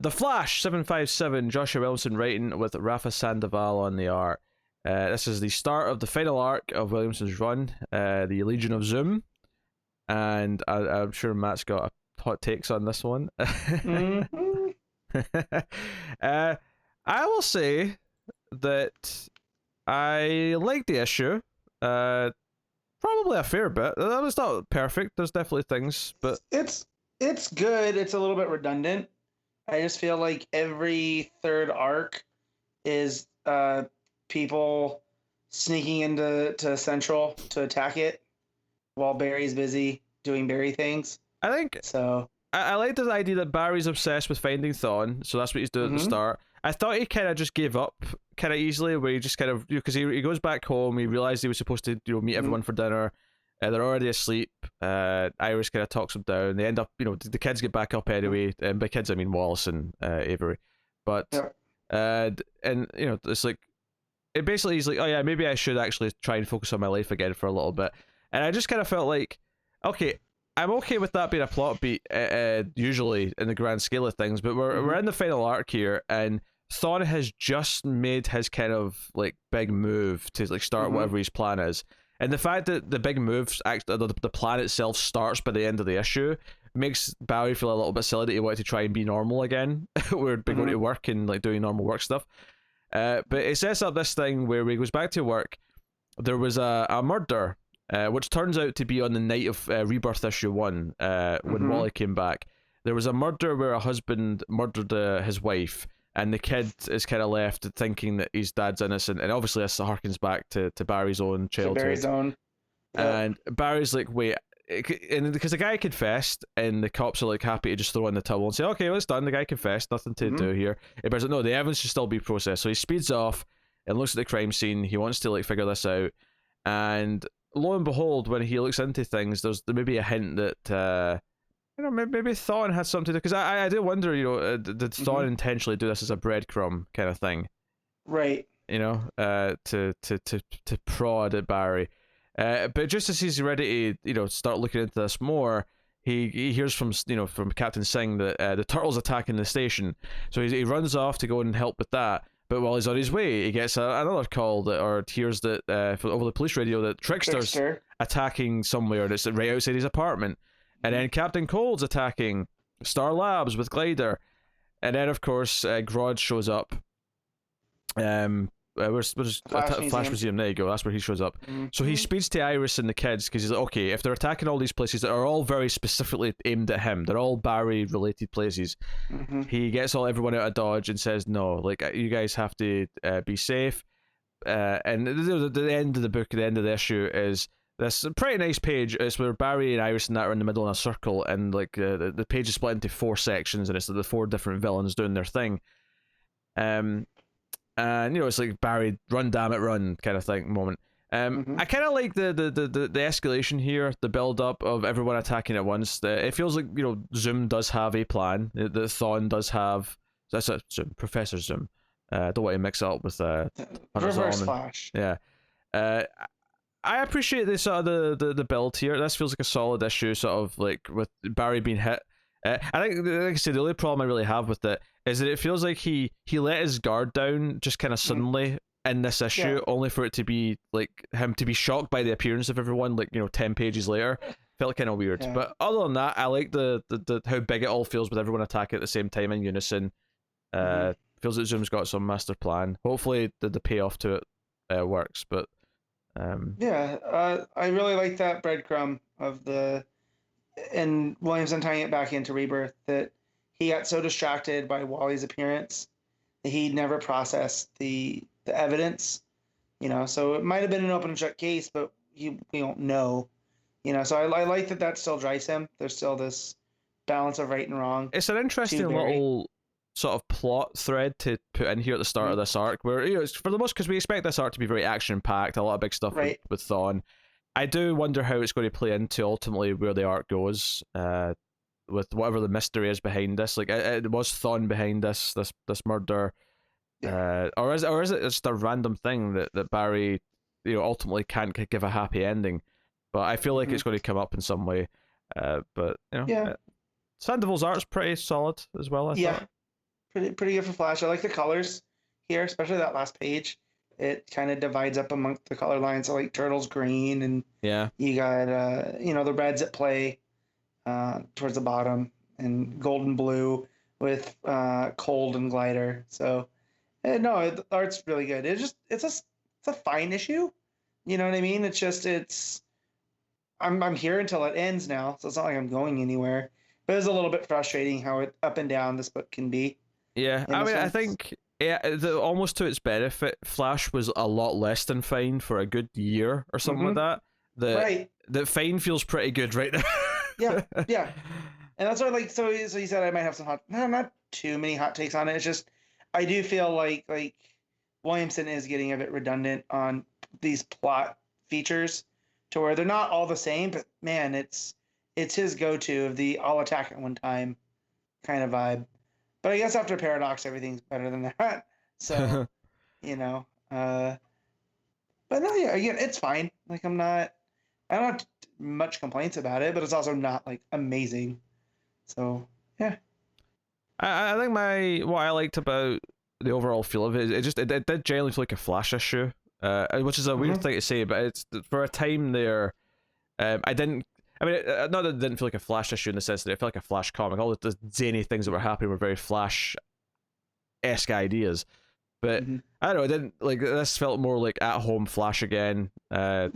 The Flash 757, Joshua Williamson writing with Rafa Sandoval on the art. This is the start of the final arc of Williamson's run, the Legion of Zoom, and I'm sure Matt's got hot takes on this one. Mm-hmm. I will say that I like the issue. Probably a fair bit. That was not perfect. There's definitely things, but it's good. It's a little bit redundant. I just feel like every third arc is people sneaking into Central to attack it while Barry's busy doing Barry things. I think so. I like the idea that Barry's obsessed with finding Thawne, so that's what he's doing at the start. I thought he kind of just gave up kind of easily, where he just kind of, because he goes back home, he realized he was supposed to meet everyone for dinner. They're already asleep. Iris kind of talks him down. They end up, the kids get back up anyway. And by kids I mean Wallace and Avery. But and it's like, it basically he's like, oh yeah, maybe I should actually try and focus on my life again for a little bit. And I just kind of felt like, okay, I'm okay with that being a plot beat, usually in the grand scale of things, but we're in the final arc here, and Thawne has just made his kind of like big move to like start whatever his plan is, and the fact that the big moves, the plan itself starts by the end of the issue, makes Barry feel a little bit silly that he wanted to try and be normal again. We're going to work and like doing normal work stuff, but it sets up this thing where when he goes back to work, there was a murder. Which turns out to be on the night of Rebirth issue 1, when Wally came back. There was a murder where a husband murdered his wife, and the kid is kind of left thinking that his dad's innocent, and obviously this harkens back to Barry's own childhood. Barry's own. Yep. And Barry's like, wait, and because the guy confessed, and the cops are like happy to just throw in the towel and say, okay, well, it's done, the guy confessed, nothing to do here. Barry's like, no, the evidence should still be processed. So he speeds off and looks at the crime scene. He wants to like figure this out, and lo and behold, when he looks into things, there's maybe a hint that maybe Thawne had something to do, because I do wonder, did Thawne intentionally do this as a breadcrumb kind of thing, right? To prod at Barry, but just as he's ready to start looking into this more, he hears from Captain Singh that the turtle's attacking the station, so he runs off to go and help with that. But while he's on his way, he gets another call or hears that over the police radio that Trickster's attacking somewhere that's right outside his apartment. And then Captain Cold's attacking Star Labs with Glider. And then, of course, Grodd shows up. Where's Flash Museum? There you go. That's where he shows up. So he speaks to Iris and the kids, because he's like, okay, if they're attacking all these places that are all very specifically aimed at him, they're all Barry-related places, he gets everyone out of Dodge and says, no, like, you guys have to be safe. And the end of the book, the end of the issue, is this pretty nice page. It's where Barry and Iris and that are in the middle in a circle, and like the page is split into 4 sections, and it's the 4 different villains doing their thing. And it's like Barry, run, damn it, run kind of thing moment. I kind of like the escalation here, the build up of everyone attacking at once. It feels like Zoom does have a plan. The Thawne does have. That's a Zoom, Professor Zoom. I don't want to mix it up with Reverse Flash. Yeah. I appreciate this sort of the build here. This feels like a solid issue, sort of like with Barry being hit. I think, like I said, the only problem I really have with it is that it feels like he let his guard down just kind of suddenly in this issue, only for it to be like him to be shocked by the appearance of everyone, like 10 pages later. Felt kind of weird, but other than that, I like the how big it all feels with everyone attacking at the same time in unison. Feels like Zoom's got some master plan. Hopefully, the payoff to it works, but I really like that breadcrumb of and Williamson tying it back into Rebirth, that he got so distracted by Wally's appearance that he never processed the evidence, so it might have been an open and shut case, but we don't know, so I like that still drives him. There's still this balance of right and wrong. It's an interesting little sort of plot thread to put in here at the start of this arc, where it's for the most, because we expect this arc to be very action packed, a lot of big stuff with Thawne. I do wonder how it's going to play into ultimately where the arc goes, with whatever the mystery is behind this. Like, it was Thawne behind this murder, or is it just a random thing that Barry, ultimately can't give a happy ending? But I feel like it's going to come up in some way. But Sandoval's art's pretty solid as well. I thought. pretty good for Flash. I like the colors here, especially that last page. It kind of divides up amongst the color lines. So like Turtle's green, and Yeah. you got the reds at play towards the bottom, and gold and blue with Cold and Glider. So no, the art's really good. It's a fine issue. You know what I mean? I'm here until it ends now, so it's not like I'm going anywhere. But it's a little bit frustrating how up and down this book can be. Yeah, I mean, I think almost to its benefit, Flash was a lot less than fine for a good year or something like that. Right. The fine feels pretty good right now. yeah, and that's why so you said I might have some not too many hot takes on it. It's just I do feel like Williamson is getting a bit redundant on these plot features to where they're not all the same, but man, it's his go-to of the all attack at one time kind of vibe. But I guess after Paradox, everything's better than that. So, but no, yeah, again, it's fine. Like I don't have much complaints about it, but it's also not like amazing. So yeah. I think what I liked about the overall feel of it, it did generally feel like a Flash issue, which is a weird thing to say, but it's for a time there. I didn't. I mean, not that it didn't feel like a Flash issue in the sense that it felt like a Flash comic. All the zany things that were happening were very Flash-esque ideas, but I don't know. It didn't like this felt more like at home Flash again. Kind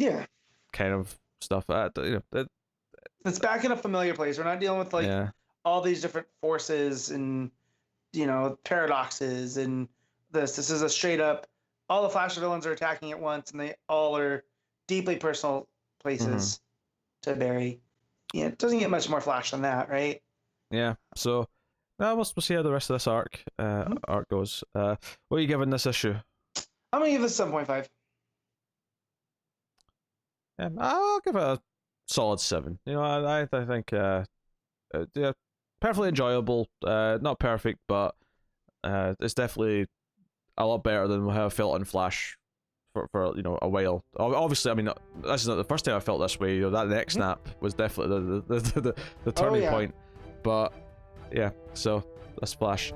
of stuff. It's back in a familiar place. We're not dealing with all these different forces and paradoxes and this. This is a straight up. All the Flash villains are attacking at once, and they all are deeply personal places to Barry. Yeah, it doesn't get much more Flash than that, right? Yeah. So, we'll see how the rest of this arc goes. What are you giving this issue? I'm gonna give this 7.5. Yeah, I'll give it a solid 7. I think perfectly enjoyable. Not perfect, but it's definitely a lot better than how I felt on Flash for a while. Obviously, I mean, this is not the first time I felt this way. That neck snap was definitely the turning point. But yeah, so that's Flash.